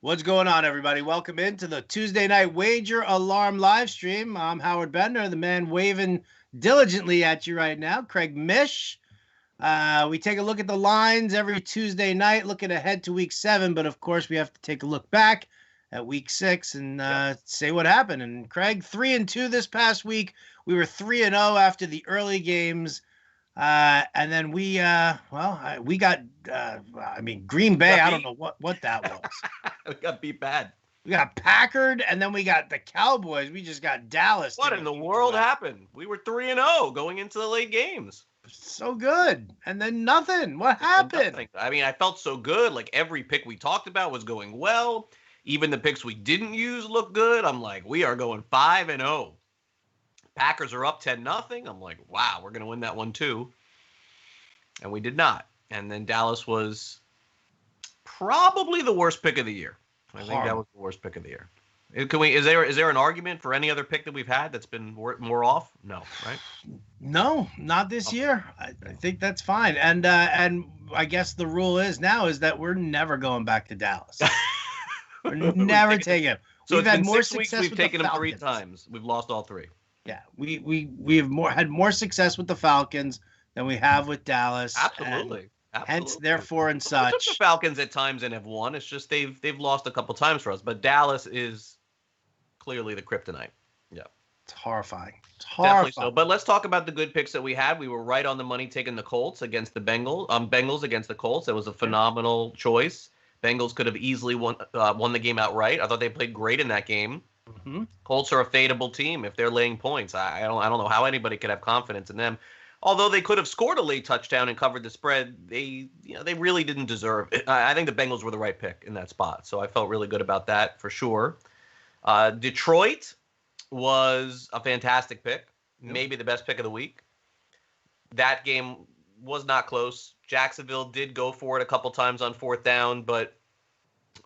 What's going on, everybody? Welcome into the Tuesday Night Wager Alarm live stream. I'm Howard Bender, the man waving diligently at you right now, Craig Mish. We take a look at the lines every Tuesday night, looking ahead to week 7, but of course we have to take a look back at week 6 and say what happened. And Craig, 3-2 this past week. We were 3-0 after the early games. And then we got, Green Bay. I don't know what that was. We got beat bad. We got Packard, and then we got the Cowboys. We just got Dallas. What in the world happened? We were 3-0 going into the late games. So good. And then nothing. What happened? Nothing. I mean, I felt so good. Like every pick we talked about was going well. Even the picks we didn't use looked good. I'm like, we are going 5-0. Packers are up 10-0. I'm like, wow, we're going to win that one too. And we did not. And then Dallas was probably the worst pick of the year. I think that was the worst pick of the year. Is there an argument for any other pick that we've had that's been more off? No, right? No, not this year. I think that's fine. And I guess the rule is that we're never going back to Dallas. We're never taking him. So we've had more success. We've taken them 3 times. We've lost all 3. Yeah, we have had more success with the Falcons than we have with Dallas. Absolutely. Hence, therefore, and such. We took the Falcons at times and have won. It's just they've lost a couple times for us. But Dallas is clearly the kryptonite. Yeah. It's horrifying. Definitely so. But let's talk about the good picks that we had. We were right on the money taking the Colts against the Bengals against the Colts. That was a phenomenal choice. Bengals could have easily won the game outright. I thought they played great in that game. Mm-hmm. Colts are a fadeable team if they're laying points. I don't know how anybody could have confidence in them. Although they could have scored a late touchdown and covered the spread, they really didn't deserve it. I think the Bengals were the right pick in that spot, so I felt really good about that for sure. Detroit was a fantastic pick, maybe the best pick of the week. That game was not close. Jacksonville did go for it a couple times on 4th down, but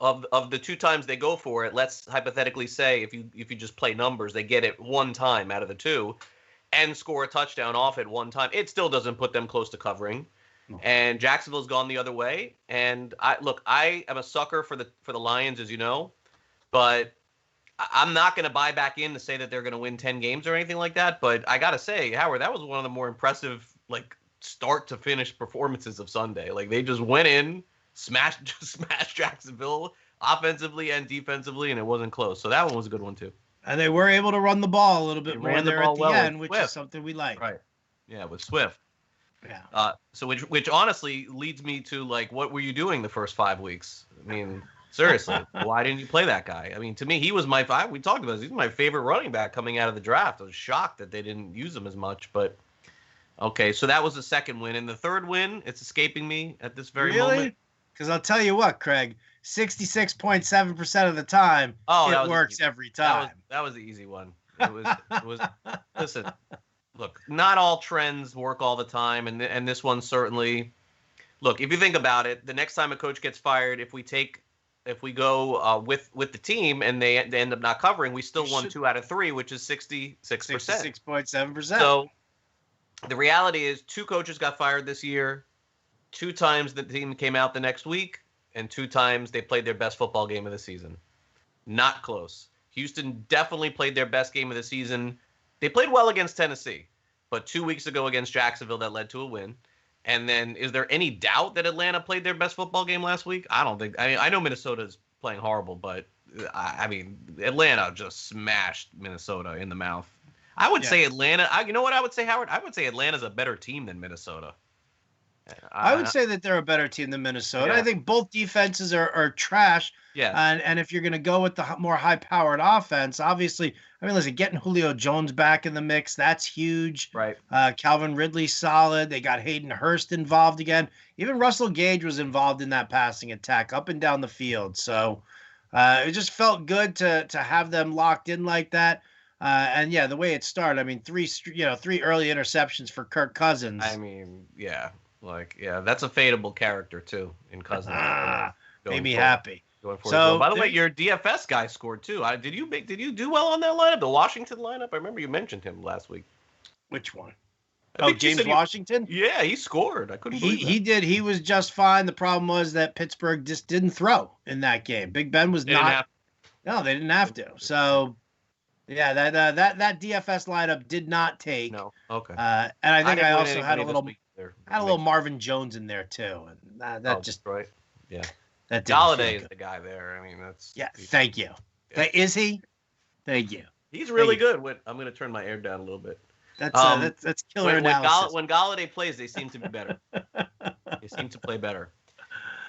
of the 2 times they go for it, let's hypothetically say if you just play numbers, they get it 1 time out of the 2. And score a touchdown off at 1 time, it still doesn't put them close to covering. No. And Jacksonville's gone the other way. And I am a sucker for the Lions, as you know, but I'm not going to buy back in to say that they're going to win 10 games or anything like that. But I got to say, Howard, that was one of the more impressive start to finish performances of Sunday. They just went in, smashed Jacksonville offensively and defensively, and it wasn't close. So that one was a good one too. And they were able to run the ball a little bit more there at the end, which is something we like. Right. Yeah, with Swift. Yeah. So which honestly leads me to what were you doing the first 5 weeks? I mean, seriously, why didn't you play that guy? I mean, to me, he was we talked about this. He's my favorite running back coming out of the draft. I was shocked that they didn't use him as much, but okay. So that was the second win. And the third win, it's escaping me at this very moment. Because I'll tell you what, Craig, 66.7% of the time, it works every time. That was the easy one. It was. Listen, look, not all trends work all the time, and this one certainly. Look, if you think about it, the next time a coach gets fired, if we go with the team and they end up not covering, we still won 2 out of 3, which is 66%. 66.7%. So the reality is 2 coaches got fired this year. 2 times the team came out the next week, and 2 times they played their best football game of the season. Not close. Houston definitely played their best game of the season. They played well against Tennessee, but 2 weeks ago against Jacksonville, that led to a win. And then is there any doubt that Atlanta played their best football game last week? I don't think. I mean, I know Minnesota's playing horrible, but I mean, Atlanta just smashed Minnesota in the mouth. I would say Atlanta. You know what I would say, Howard? I would say Atlanta's a better team than Minnesota. I would say that they're a better team than Minnesota. Yeah. I think both defenses are trash. Yeah. And if you're going to go with the more high-powered offense, obviously, I mean, listen, getting Julio Jones back in the mix, that's huge. Right. Calvin Ridley, solid. They got Hayden Hurst involved again. Even Russell Gage was involved in that passing attack up and down the field. So it just felt good to have them locked in like that. And yeah, the way it started, I mean, 3 early interceptions for Kirk Cousins. I mean, yeah. That's a fadeable character too in Cousins. Made me happy. So, by the way, your DFS guy scored too. Did you do well on that lineup? The Washington lineup? I remember you mentioned him last week. Which one? I Oh, think you James said Washington? yeah, he scored. I couldn't He believe that. he did. He was just fine. The problem was that Pittsburgh just didn't throw in that game. Big Ben was They didn't not. have. No, they didn't have to. So yeah, that DFS lineup did not take. No. Okay. And I I think I didn't win also any had a money this little week either. Marvin Jones in there too, and that Oh, just right. Yeah. that didn't feel Galladay is good. the guy there. I mean, that's. Yeah, thank you. Yeah. Is he? Thank you. He's really good. I'm going to turn my air down a little bit. That's killer analysis. When Galladay plays, they seem to be better. They seem to play better.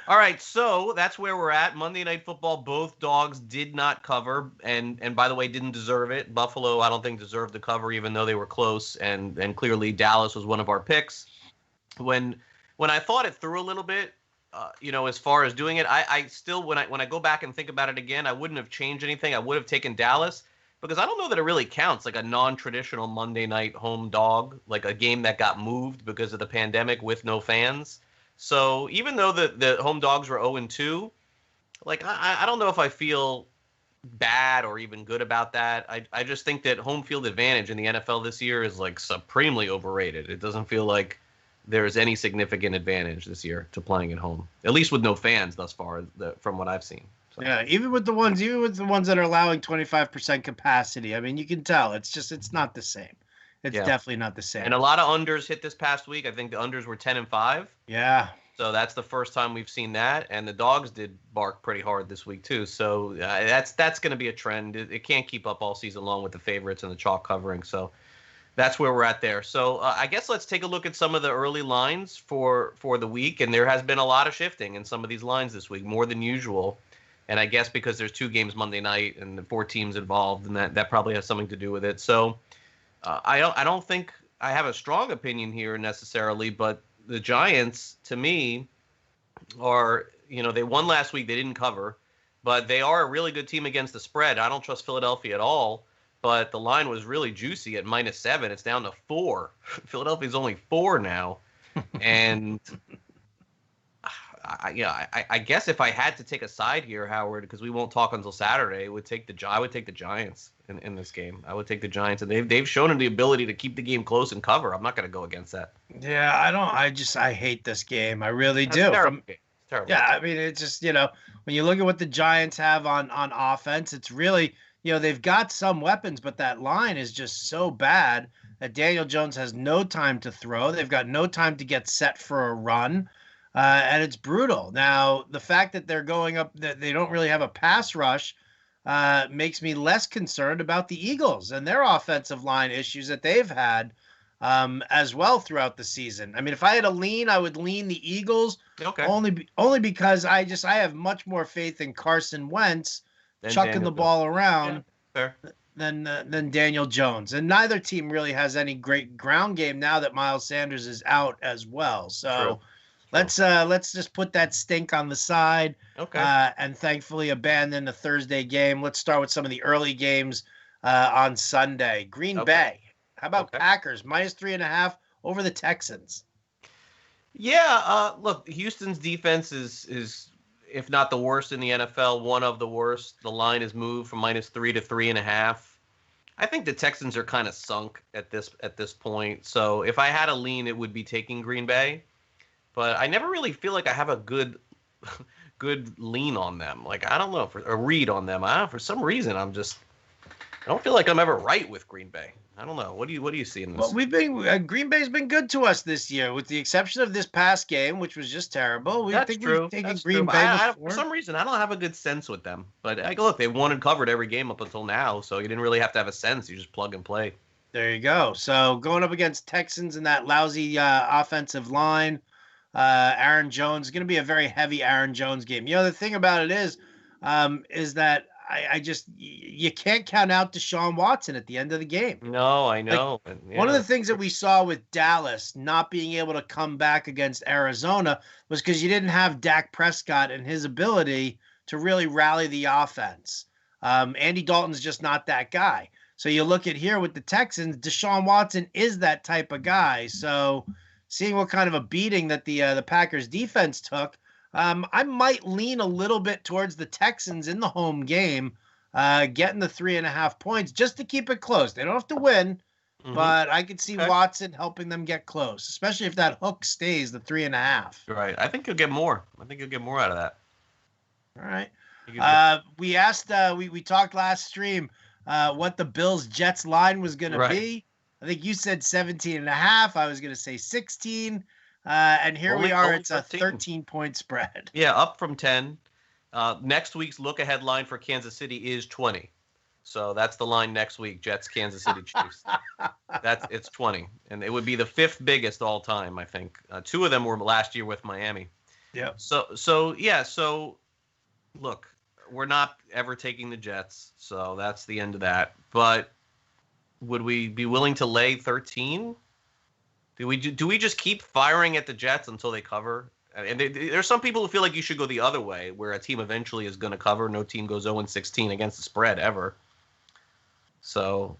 All right, so that's where we're at. Monday Night Football, both dogs did not cover, and by the way, didn't deserve it. Buffalo, I don't think deserved the cover, even though they were close, and clearly Dallas was one of our picks. When I thought it through a little bit, as far as doing it, I still when I go back and think about it again, I wouldn't have changed anything. I would have taken Dallas because I don't know that it really counts like a non-traditional Monday night home dog, like a game that got moved because of the pandemic with no fans. So even though the home dogs were 0-2, like I don't know if I feel bad or even good about that. I just think that home field advantage in the NFL this year is like supremely overrated. It doesn't feel like there's any significant advantage this year to playing at home, at least with no fans thus far, from what I've seen. So. Yeah, even with the ones that are allowing 25% capacity, I mean, you can tell it's not the same. It's definitely not the same. And a lot of unders hit this past week. I think the unders were 10-5. Yeah. So that's the first time we've seen that, and the dogs did bark pretty hard this week too. So that's going to be a trend. It can't keep up all season long with the favorites and the chalk covering. So that's where we're at there. So I guess let's take a look at some of the early lines for the week, and there has been a lot of shifting in some of these lines this week, more than usual. And I guess because there's 2 games Monday night and the 4 teams involved, and that probably has something to do with it. So I don't think I have a strong opinion here necessarily, but the Giants, to me, are, they won last week. They didn't cover, but they are a really good team against the spread. I don't trust Philadelphia at all, but the line was really juicy at -7. It's down to 4. Philadelphia's only 4 now. And I guess if I had to take a side here, Howard, because we won't talk until Saturday, I would take the Giants in this game. I would take the Giants, and they've shown the ability to keep the game close and cover. I'm not going to go against that. Yeah, I hate this game. I really do. Terrible. Terrible. Yeah, I mean, it's just, when you look at what the Giants have on offense, it's really, they've got some weapons, but that line is just so bad that Daniel Jones has no time to throw. They've got no time to get set for a run. And it's brutal. Now, the fact that they're going up, that they don't really have a pass rush, makes me less concerned about the Eagles and their offensive line issues that they've had as well throughout the season. I mean, if I had a lean, I would lean the Eagles. Okay. Only because I have much more faith in Carson Wentz chucking the ball around than Daniel Jones. And neither team really has any great ground game now that Miles Sanders is out as well. So. True. Let's just put that stink on the side. Okay. And thankfully abandon the Thursday game. Let's start with some of the early games on Sunday. Green Bay. How about Packers -3.5 over the Texans? Yeah. Look, Houston's defense is if not the worst in the NFL, one of the worst. The line is moved from -3 to 3.5. I think the Texans are kind of sunk at this point. So if I had a lean, it would be taking Green Bay. But I never really feel like I have a good lean on them. Like, I don't know, for a read on them. For some reason, I don't feel like I'm ever right with Green Bay. I don't know. What do you see in this? Well, Green Bay's been good to us this year, with the exception of this past game, which was just terrible. That's true. We've taken Green Bay for some reason, I don't have a good sense with them. But look, they won and covered every game up until now, so you didn't really have to have a sense. You just plug and play. There you go. So going up against Texans in that lousy offensive line. Aaron Jones, going to be a very heavy Aaron Jones game. The thing about it is that you can't count out Deshaun Watson at the end of the game. No, I know. Like, one of the things that we saw with Dallas not being able to come back against Arizona was because you didn't have Dak Prescott and his ability to really rally the offense. Andy Dalton's just not that guy. So you look at here with the Texans, Deshaun Watson is that type of guy. So seeing what kind of a beating that the Packers defense took, I might lean a little bit towards the Texans in the home game, getting the 3.5 points just to keep it close. They don't have to win, but I could see Okay. Watson helping them get close, especially if that hook stays the 3.5. Right. I think you'll get more. I think you'll get more out of that. All right. You could get- We asked, we talked last stream what the Bills Jets line was going to Right. be. I think you said 17.5. I was going to say 16. And here Only- we are. only It's a 13. 13-point spread. Yeah, up from 10. Next week's look-ahead line for Kansas City is 20. So that's the line next week, Jets, Kansas City Chiefs. It's 20. And it would be the 5th biggest all time, I think. 2 of them were last year with Miami. Yeah. So look, we're not ever taking the Jets, so that's the end of that. But would we be willing to lay 13? Do we just keep firing at the Jets until they cover? And there's some people who feel like you should go the other way, where a team eventually is going to cover. No team goes 0-16 against the spread ever. So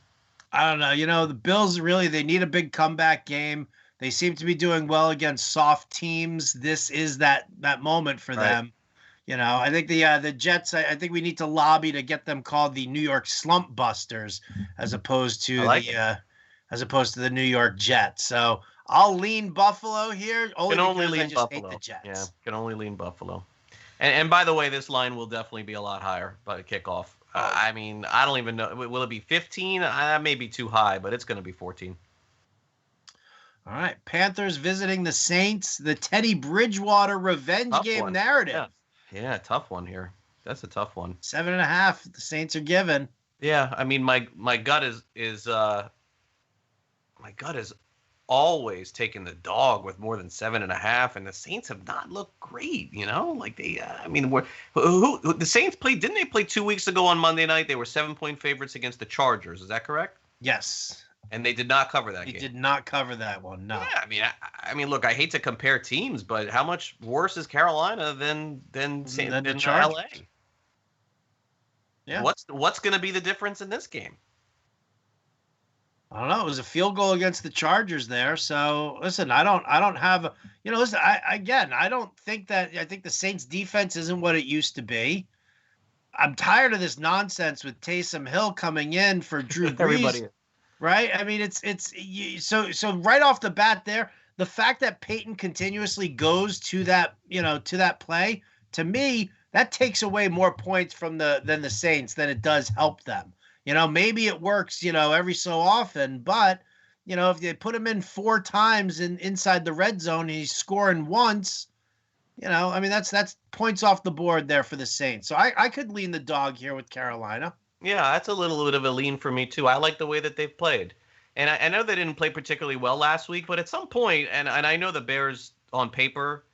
I don't know. The Bills really, they need a big comeback game. They seem to be doing well against soft teams. This is that moment for them. I think the Jets, I think we need to lobby to get them called the New York Slump Busters as opposed to the New York Jets. So I'll lean Buffalo here. Can only lean I just Buffalo. hate the Jets. Yeah, can only lean Buffalo. And by the way, this line will definitely be a lot higher by kickoff. I mean, I don't even know. Will it be 15? That may be too high, but it's going to be 14. All right. Panthers visiting the Saints. The Teddy Bridgewater revenge game narrative. Yeah, tough one here. That's a tough one. 7.5. The Saints are given. Yeah, I mean, my gut is always taking the dog with more than 7.5, and the Saints have not looked great. Like they. I mean, who the Saints played? Didn't they play 2 weeks ago on Monday night? They were 7-point favorites against the Chargers. Is that correct? Yes. And they did not cover that game. They did not cover that one. No. Yeah, I mean, look, I hate to compare teams, but how much worse is Carolina than LA? Yeah. What's going to be the difference in this game? I don't know. It was a field goal against the Chargers there. So listen, I don't have, listen, I don't think I think the Saints defense isn't what it used to be. I'm tired of this nonsense with Taysom Hill coming in for Drew Brees. Everybody. Right? I mean, so right off the bat there, the fact that Peyton continuously goes to that, to that play, to me, that takes away more points than the Saints than it does help them. Maybe it works, every so often, but, if they put him in 4 times inside the red zone and he's scoring once, I mean, that's points off the board there for the Saints. So I could lean the dog here with Carolina. Yeah, that's a little bit of a lean for me, too. I like the way that they've played. And I know they didn't play particularly well last week, but at some point, and I know the Bears on paper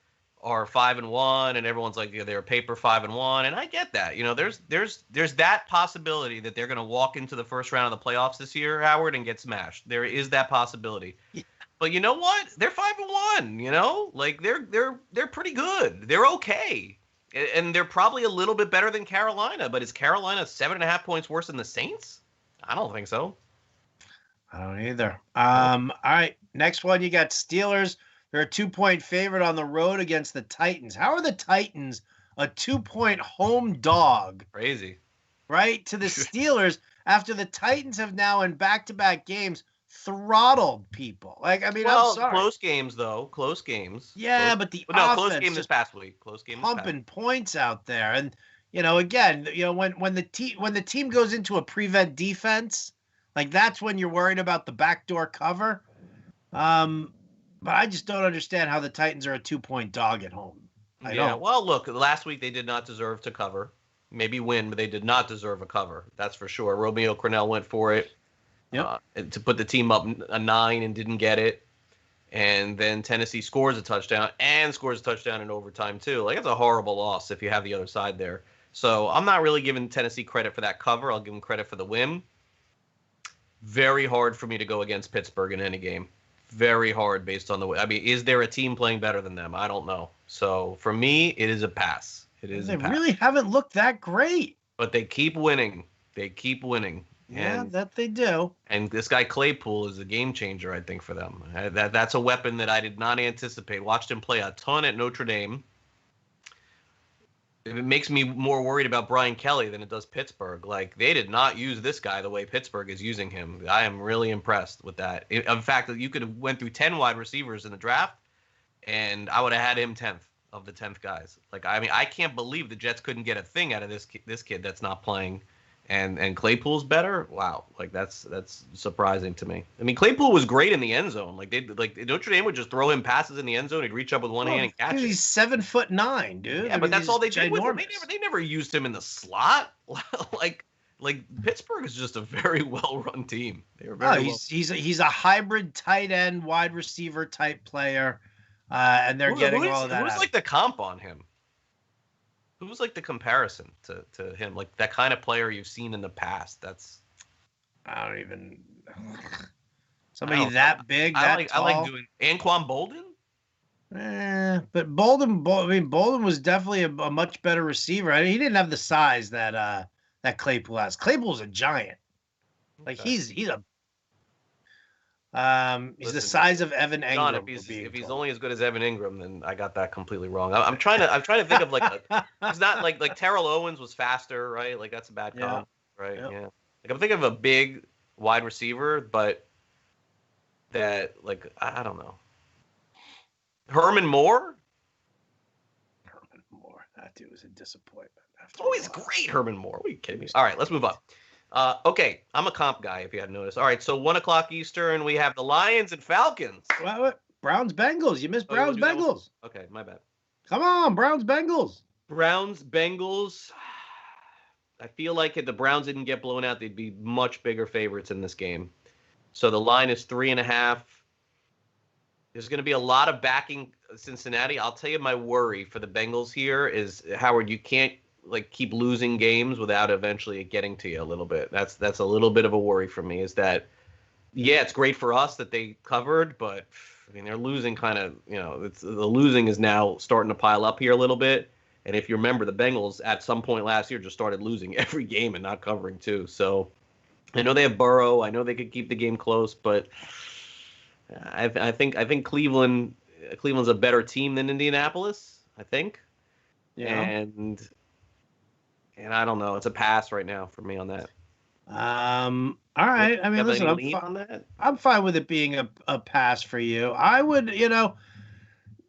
are 5-1, and everyone's like, they're paper 5-1, and I get that. There's that possibility that they're going to walk into the first round of the playoffs this year, Howard, and get smashed. There is that possibility. Yeah. But you know what? They're 5-1. Like they're pretty good. They're okay. And they're probably a little bit better than Carolina, but is Carolina 7.5 points worse than the Saints? I don't think so. I don't either. All right, next one, you got Steelers. They're a 2-point favorite on the road against the Titans. How are the Titans a 2-point home dog? Crazy. Right? To the Steelers after the Titans have now in back-to-back games throttled people. I'm sorry. Close games, though. Close games. Yeah, but the offense close game this past week. Close game. Pumping points out there, and again, when the team goes into a prevent defense, like that's when you're worried about the backdoor cover. But I just don't understand how the Titans are a 2-point dog at home. I don't. Well, look, last week they did not deserve to cover. Maybe win, but they did not deserve a cover. That's for sure. Romeo Crennel went for it. Yep. To put the team up a 9 and didn't get it. And then Tennessee scores a touchdown and scores a touchdown in overtime too. Like, it's a horrible loss if you have the other side there. So I'm not really giving Tennessee credit for that cover. I'll give them credit for the win. Very hard for me to go against Pittsburgh in any game. Very hard based on the way. I mean, is there a team playing better than them? I don't know. So for me, it is a pass. It is. They really haven't looked that great. But they keep winning. They keep winning. Yeah, that they do. And this guy Claypool is a game changer, I think, for them. That's a weapon that I did not anticipate. Watched him play a ton at Notre Dame. it makes me more worried about Brian Kelly than it does Pittsburgh. Like, they did not use this guy the way Pittsburgh is using him. I am really impressed with that. In fact, you could have went through 10 wide receivers in the draft, and I would have had him 10th of the 10th guys. Like, I mean, I can't believe the Jets couldn't get a thing out of this kid that's not playing. And Claypool's better. Wow, like that's surprising to me. I mean, Claypool was great in the end zone. Like Notre Dame would just throw him passes in the end zone. He'd reach up with one hand and catch it. He's 7'9", dude. Yeah, but that's all they did with him. They never used him in the slot. like Pittsburgh is just a very well run team. They were very he's a hybrid tight end wide receiver type player, and they're getting all of that. Who's like the comp on him? Who's like the comparison to him? Like that kind of player you've seen in the past. I don't even. Somebody that big, tall. I like doing Anquan Bolden. But Bolden was definitely a much better receiver. I mean, he didn't have the size that Claypool has. Claypool's a giant. Like he's the size of Evan Ingram. John, if he's only as good as Evan Ingram, then I got that completely wrong. I'm trying to think of he's not like Terrell Owens was faster, right? Like that's a bad comp, right? Yep. Yeah. Like I'm thinking of a big wide receiver, but that I don't know. Herman Moore. That dude was a disappointment. He's great, Herman Moore. Are you kidding me? All right, let's move on. Okay, I'm a comp guy, if you hadn't noticed. All right, so 1 o'clock Eastern, we have the Lions and Falcons. What? Browns Bengals. You missed Browns Bengals. Okay, my bad. Come on, Browns Bengals. Browns Bengals. I feel like if the Browns didn't get blown out, they'd be much bigger favorites in this game. So the line is 3.5. There's going to be a lot of backing Cincinnati. I'll tell you my worry for the Bengals here is, Howard, you can't keep losing games without eventually getting to you a little bit. That's a little bit of a worry for me, is that, yeah, it's great for us that they covered, but I mean, they're losing kind of, the losing is now starting to pile up here a little bit. And if you remember, the Bengals at some point last year just started losing every game and not covering too. So I know they have Burrow. I know they could keep the game close, but I think Cleveland's a better team than Indianapolis, I think. Yeah. And I don't know. It's a pass right now for me on that. All right. I mean, listen, I'm fine with it being a pass for you. I would,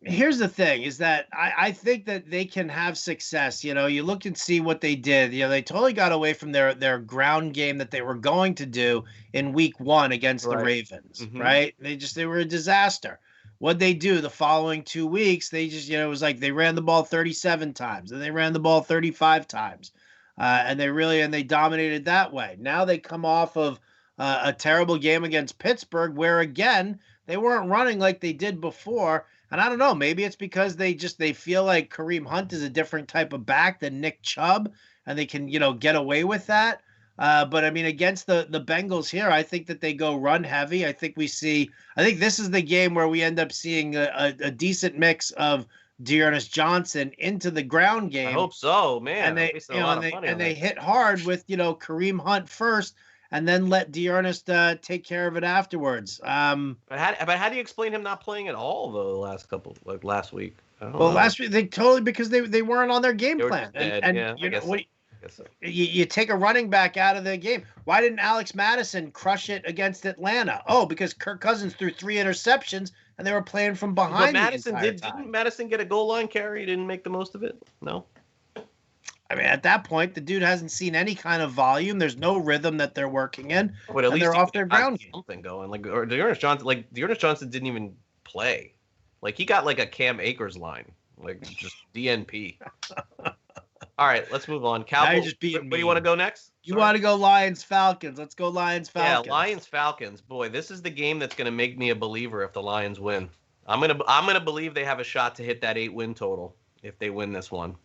here's the thing is that I think that they can have success. You look and see what they did. They totally got away from their ground game that they were going to do in week 1 against the Ravens, right? They were a disaster. What'd they do the following 2 weeks? They just, it was like they ran the ball 37 times and they ran the ball 35 times. And they dominated that way. Now they come off of a terrible game against Pittsburgh where, again, they weren't running like they did before. And I don't know, maybe it's because they feel like Kareem Hunt is a different type of back than Nick Chubb, and they can, get away with that. But I mean, against the Bengals here, I think that they go run heavy. I think this is the game where we end up seeing a decent mix of Dearness Johnson into the ground game. I hope so, man. And they hit hard with, Kareem Hunt first, and then let Dearness take care of it afterwards. But how do you explain him not playing at all though? The last couple, last week. Last week they totally, because they weren't on their game plan. You take a running back out of the game. Why didn't Alex Madison crush it against Atlanta? Oh, because Kirk Cousins threw 3 interceptions and they were playing from behind. But didn't Madison get a goal line carry? He didn't make the most of it? No. I mean, at that point, the dude hasn't seen any kind of volume. There's no rhythm that they're working in. But at least they're off their ground game. Something going. Dearness Johnson didn't even play. He got a Cam Akers line. Just DNP. All right, let's move on. Cowboys. Where do you want to go next? You want to go Lions Falcons? Let's go Lions Falcons. Yeah, Lions Falcons. Boy, this is the game that's going to make me a believer if the Lions win. I'm gonna believe they have a shot to hit that 8-win total if they win this one.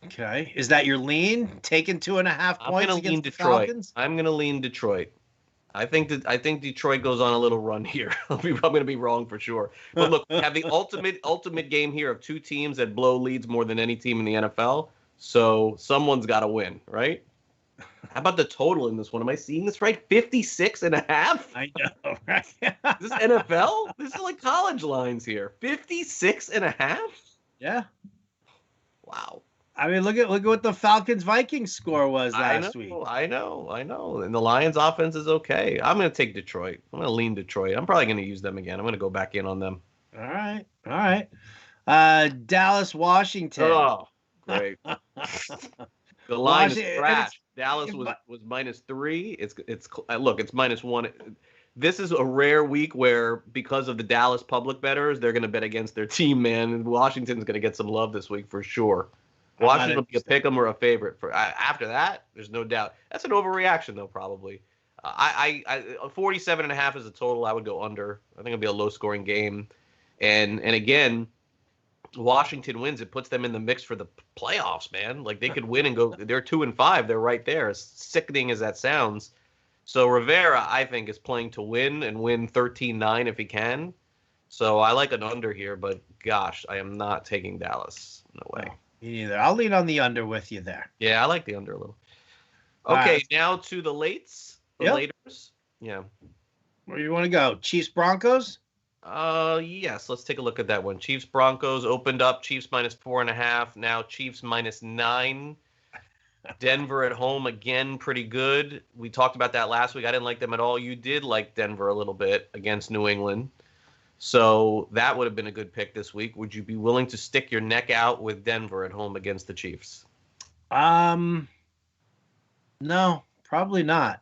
Okay, is that your lean? Taking 2.5 points against the Falcons? I'm gonna lean Detroit. I think Detroit goes on a little run here. I'm going to be wrong for sure. But look, we have the ultimate game here of 2 teams that blow leads more than any team in the NFL. So someone's got to win, right? How about the total in this one? Am I seeing this right? 56.5? I know, right? Is this NFL? This is like college lines here. 56.5? Yeah. Wow. I mean, look at what the Falcons Vikings score was last week. I know. And the Lions offense is okay. I'm going to take Detroit. I'm going to lean Detroit. I'm probably going to use them again. I'm going to go back in on them. All right. Dallas, Washington. Oh, great. The line is trash. Dallas was -3. Look, it's -1. This is a rare week where, because of the Dallas public bettors, they're going to bet against their team, man. And Washington's going to get some love this week for sure. Washington will be a pick 'em or a favorite. After that, there's no doubt. That's an overreaction, though, probably. 47.5 is a total. I would go under. I think it'll be a low-scoring game. And again, Washington wins. It puts them in the mix for the playoffs, man. Like, they could win and go. They're 2-5. They're right there. As sickening as that sounds. So Rivera, I think, is playing to win and win 13-9 if he can. So I like an under here, but gosh, I am not taking Dallas. No way. Me neither. I'll lean on the under with you there. Yeah, I like the under a little. Okay, now to the lates. Laters. Yeah. Where you want to go? Chiefs, Broncos? Yes, let's take a look at that one. Chiefs, Broncos opened up. Chiefs -4.5. Now Chiefs -9. Denver at home, again, pretty good. We talked about that last week. I didn't like them at all. You did like Denver a little bit against New England. So that would have been a good pick this week. Would you be willing to stick your neck out with Denver at home against the Chiefs? No, probably not.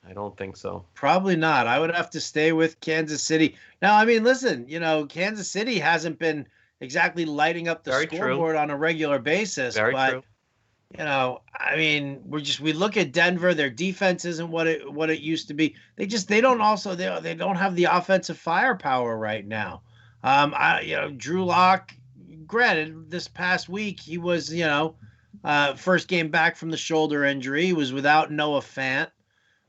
I don't think so. Probably not. I would have to stay with Kansas City. Now, I mean, listen, Kansas City hasn't been exactly lighting up the scoreboard on a regular basis. Very true. I mean, we look at Denver. Their defense isn't what it used to be. They don't have the offensive firepower right now. Drew Lock. Granted, this past week he was first game back from the shoulder injury. He was without Noah Fant,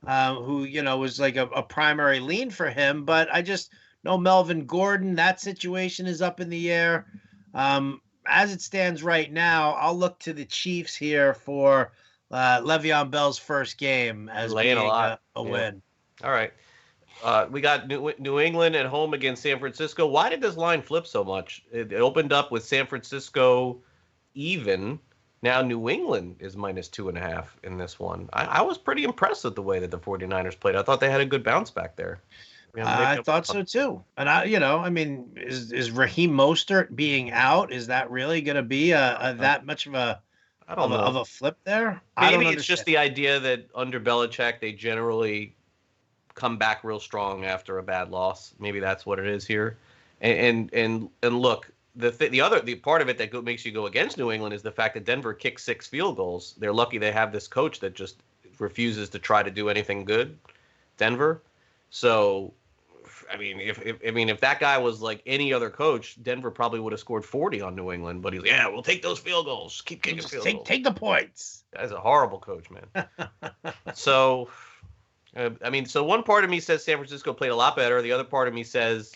who was like a primary lean for him. But I just know Melvin Gordon. That situation is up in the air. As it stands right now, I'll look to the Chiefs here for Le'Veon Bell's first game as being a win. All right. We got New England at home against San Francisco. Why did this line flip so much? It opened up with San Francisco even. Now New England is -2.5 in this one. I was pretty impressed with the way that the 49ers played. I thought they had a good bounce back there. I thought so too. And is Raheem Mostert being out? Is that really going to be that much of a flip there? Maybe it's just the idea that under Belichick they generally come back real strong after a bad loss. Maybe that's what it is here. And look, the part of it that makes you go against New England is the fact that Denver kicked 6 field goals. They're lucky they have this coach that just refuses to try to do anything good. Denver. So, if that guy was like any other coach, Denver probably would have scored 40 on New England. But he's we'll take those field goals. Keep kicking field goals. Take the points. That's a horrible coach, man. So, so one part of me says San Francisco played a lot better. The other part of me says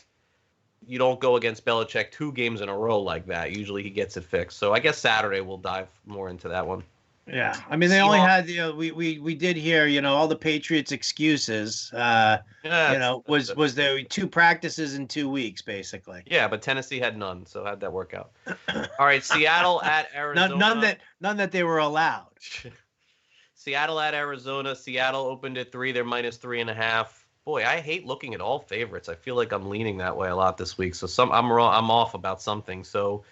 you don't go against Belichick 2 games in a row like that. Usually he gets it fixed. So I guess Saturday we'll dive more into that one. Yeah, they only had we did hear all the Patriots excuses. Was there 2 practices in 2 weeks basically? Yeah, but Tennessee had none, so how'd that work out? All right, Seattle at Arizona. None that they were allowed. Seattle at Arizona. Seattle opened at 3. They're -3.5. Boy, I hate looking at all favorites. I feel like I'm leaning that way a lot this week. So I'm wrong. I'm off about something. So.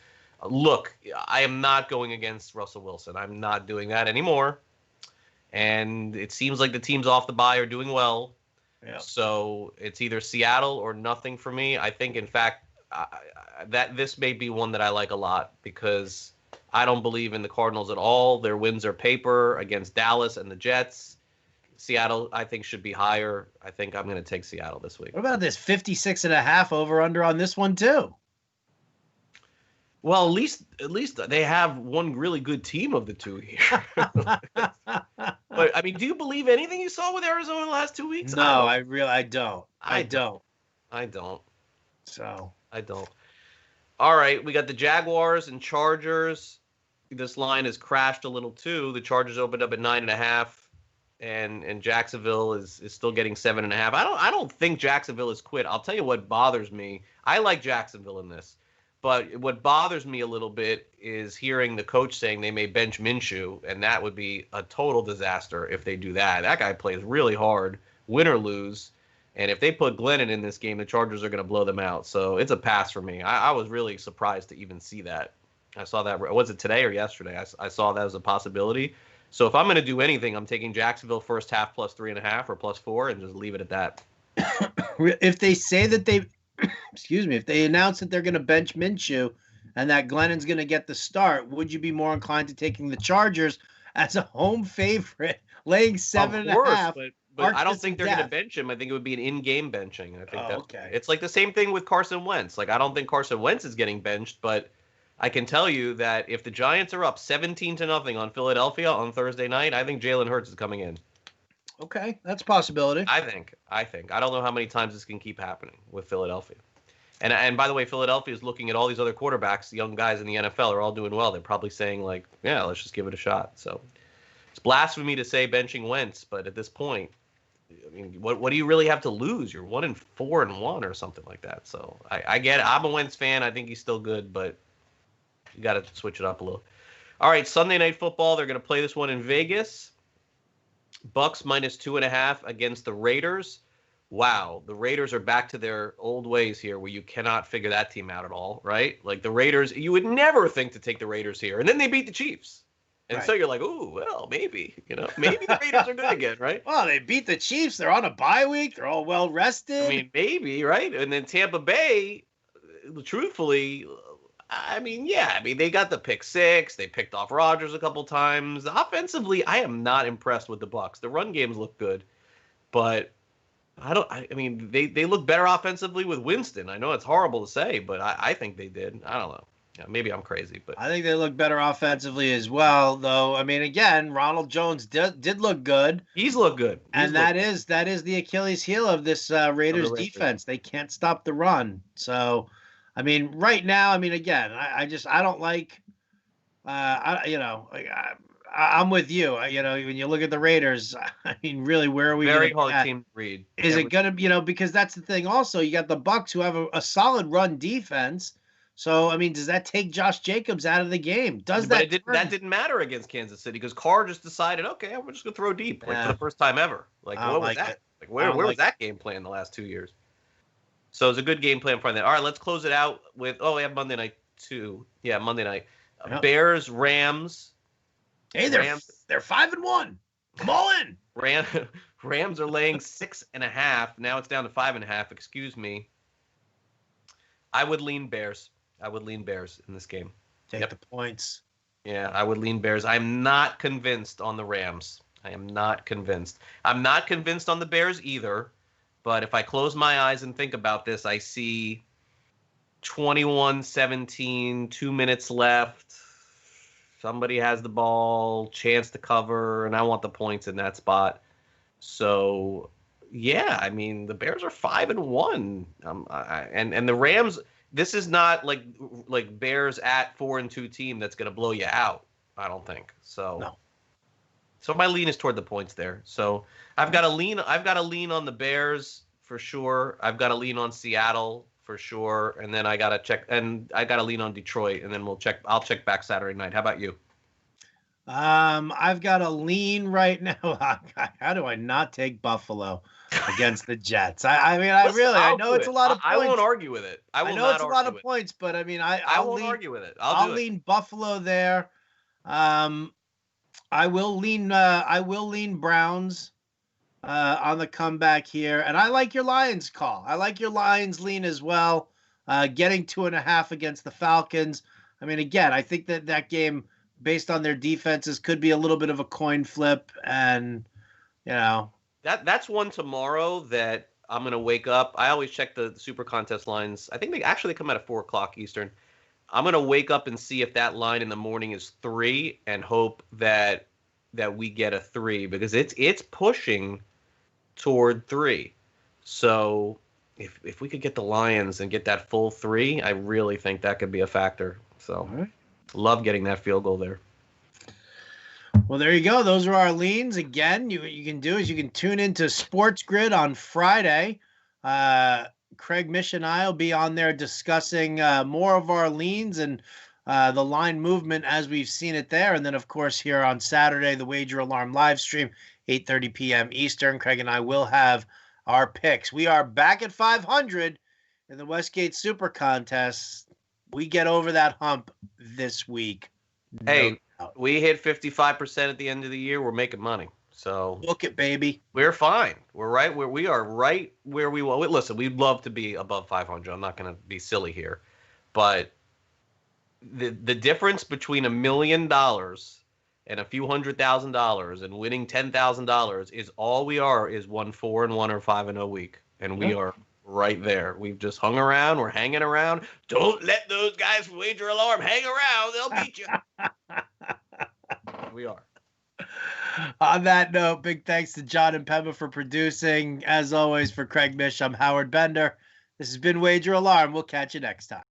Look, I am not going against Russell Wilson. I'm not doing that anymore. And it seems like the teams off the bye are doing well. Yeah. So it's either Seattle or nothing for me. I think, in fact, that this may be one that I like a lot because I don't believe in the Cardinals at all. Their wins are paper against Dallas and the Jets. Seattle, I think, should be higher. I think I'm going to take Seattle this week. What about this 56.5 over-under on this one, too? Well, at least they have one really good team of the 2 here. But do you believe anything you saw with Arizona the last 2 weeks? No, I don't. I don't. So I don't. All right, we got the Jaguars and Chargers. This line has crashed a little too. The Chargers opened up at 9.5, and Jacksonville is still getting 7.5. I don't think Jacksonville has quit. I'll tell you what bothers me. I like Jacksonville in this. But what bothers me a little bit is hearing the coach saying they may bench Minshew, and that would be a total disaster if they do that. That guy plays really hard, win or lose. And if they put Glennon in this game, the Chargers are going to blow them out. So it's a pass for me. I was really surprised to even see that. I saw that. Was it today or yesterday? I saw that as a possibility. So if I'm going to do anything, I'm taking Jacksonville first half plus 3.5 or plus 4 and just leave it at that. If they say that they, excuse me, if they announce that they're going to bench Minshew and that Glennon's going to get the start, would you be more inclined to taking the Chargers as a home favorite, laying 7.5? But I don't think they're going to bench him. I think it would be an in-game benching. I think okay. It's like the same thing with Carson Wentz. Like, I don't think Carson Wentz is getting benched, but I can tell you that if the Giants are up 17-0 on Philadelphia on Thursday night, I think Jalen Hurts is coming in. Okay, that's a possibility. I think. I don't know how many times this can keep happening with Philadelphia. And by the way, Philadelphia is looking at all these other quarterbacks. The young guys in the NFL are all doing well. They're probably saying, like, yeah, let's just give it a shot. So it's blasphemy to say benching Wentz, but at this point, I mean, what do you really have to lose? You're 1-4-1 or something like that. So I get it. I'm a Wentz fan. I think he's still good, but you got to switch it up a little. All right, Sunday Night Football. They're going to play this one in Vegas. Bucks minus 2.5 against the Raiders. Wow, the Raiders are back to their old ways here where you cannot figure that team out at all, right? Like the Raiders, you would never think to take the Raiders here. And then they beat the Chiefs. And so you're like, ooh, well, maybe, maybe the Raiders are good again, right? Well, they beat the Chiefs. They're on a bye week. They're all well rested. I mean, maybe, right? And then Tampa Bay, truthfully, they got the pick 6. They picked off Rodgers a couple times. Offensively, I am not impressed with the Bucs. The run games look good, but they look better offensively with Winston. I know it's horrible to say, but I think they did. I don't know. Yeah, maybe I'm crazy, but I think they look better offensively as well, though. I mean, again, Ronald Jones did look good. He's looked good. That is the Achilles heel of this Raiders defense. They can't stop the run. So, I mean, right now, again, I don't like, I'm with you. When you look at the Raiders, I mean, really, where are we? Very hard team to read. Is it going to, because that's the thing. Also, you got the Bucs who have a solid run defense. So, I mean, does that take Josh Jacobs out of the game? That didn't matter against Kansas City because Carr just decided, okay, we're just going to throw deep for the first time ever. Like, what was that? Like, where was that game plan the last 2 years? So it's a good game plan for that. All right, let's close it out with, we have Monday night too. Yeah, Monday night. Bears, Rams. Hey, they're 5-1. Come all in. Rams are laying 6.5. Now it's down to 5.5. Excuse me. I would lean Bears. In this game. Take the points. Yeah, I would lean Bears. I'm not convinced on the Rams. I am not convinced. I'm not convinced on the Bears either. But if I close my eyes and think about this, I see 21-17, 2 minutes left. Somebody has the ball, chance to cover, and I want the points in that spot. So, yeah, I mean, the Bears are 5-1. And the Rams, this is not like Bears at 4-2 team that's going to blow you out, I don't think. So, no. So my lean is toward the points there. So I've got to lean on the Bears for sure. I've got to lean on Seattle for sure, and then I got to lean on Detroit, and then I'll check back Saturday night. How about you? I've got a lean right now. How do I not take Buffalo against the Jets? I know it's a lot of points. I won't argue with it. I know it's a lot of points, but I mean, I won't argue with it. I'll lean Buffalo there. I will lean Browns on the comeback here, and I like your Lions call. I like your Lions lean as well. Getting 2.5 against the Falcons. I mean, again, I think that game, based on their defenses, could be a little bit of a coin flip, and that's one tomorrow that I'm gonna wake up. I always check the Super Contest lines. I think they come out at 4:00 Eastern. I'm going to wake up and see if that line in the morning is 3 and hope that we get a 3 because it's pushing toward 3. So if we could get the Lions and get that full 3, I really think that could be a factor. So love getting that field goal there. Well, there you go. Those are our leans. Again, what you can do is you can tune into Sports Grid on Friday. Craig, Mish, and I will be on there discussing more of our leans and the line movement as we've seen it there. And then, of course, here on Saturday, the Wager Alarm live stream, 8:30 p.m. Eastern. Craig and I will have our picks. We are back at 500 in the Westgate Super Contest. We get over that hump this week. Hey, we hit 55% at the end of the year. We're making money. So look it, baby. We're fine. We're right where we are, right where we want. Listen, we'd love to be above 500. I'm not going to be silly here, but the difference between $1 million and a few $100,000 and winning $10,000 is all we are is 1-4-1 or 5-0 week, and we are right there. We've just hung around. We're hanging around. Don't let those guys from Wager Alarm hang around. They'll beat you. We are. On that note, big thanks to John and Pemba for producing. As always, for Craig Mish, I'm Howard Bender. This has been Wager Alarm. We'll catch you next time.